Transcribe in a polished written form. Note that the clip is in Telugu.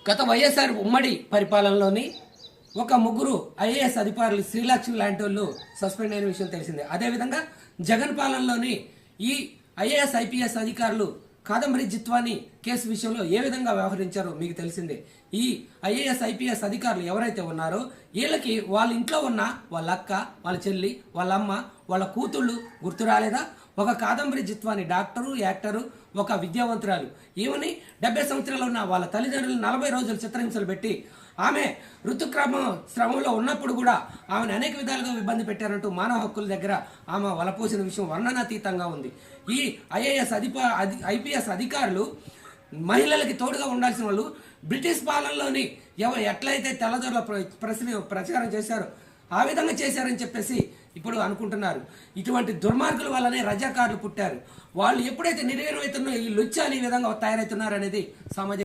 గత వైఎస్ఆర్ ఉమ్మడి పరిపాలనలోని ఒక ముగ్గురు ఐఏఎస్ అధికారులు శ్రీలక్ష్మి లాంటి వాళ్ళు సస్పెండ్ అయిన విషయం తెలిసిందే. అదేవిధంగా జగన్ పాలనలోని ఈ ఐఏఎస్ ఐపీఎస్ అధికారులు కాదంబరి జిత్వాని కేసు విషయంలో ఏ విధంగా వ్యవహరించారో మీకు తెలిసిందే. ఈ ఐఏఎస్ ఐపీఎస్ అధికారులు ఎవరైతే ఉన్నారో వీళ్ళకి వాళ్ళ ఇంట్లో ఉన్న వాళ్ళ అక్క, వాళ్ళ చెల్లి, వాళ్ళ అమ్మ, వాళ్ళ కూతుళ్ళు గుర్తు రాలేదా? ఒక కాదంబరి జిత్వాని డాక్టరు, యాక్టరు, ఒక విద్యావంతురాలు. ఈమెని 70 సంవత్సరాలు ఉన్న వాళ్ళ తల్లిదండ్రులు 40 రోజులు చిత్రహింసలు పెట్టి ఆమె ఋతుక్రమ శ్రమంలో ఉన్నప్పుడు కూడా ఆమెను అనేక విధాలుగా ఇబ్బంది పెట్టారంటూ మానవ హక్కుల దగ్గర ఆమె వలపోసిన విషయం వర్ణనాతీతంగా ఉంది. ఈ ఐఏఎస్ ఐపీఎస్ అధికారులు మహిళలకి తోడుగా ఉండాల్సిన వాళ్ళు బ్రిటిష్ పాలనలోని ఎట్లయితే తెల్లదొరల ప్రచారం చేశారో ఆ విధంగా చేశారని చెప్పేసి ఇప్పుడు అనుకుంటున్నారు. ఇటువంటి దుర్మార్గుల వల్లనే రజాకారులు పుట్టారు. వాళ్ళు ఎప్పుడైతే నిర్వీర్యమవుతున్నో ఈ లుచ్చాలు ఈ విధంగా తయారవుతున్నారు అనేది సామాజిక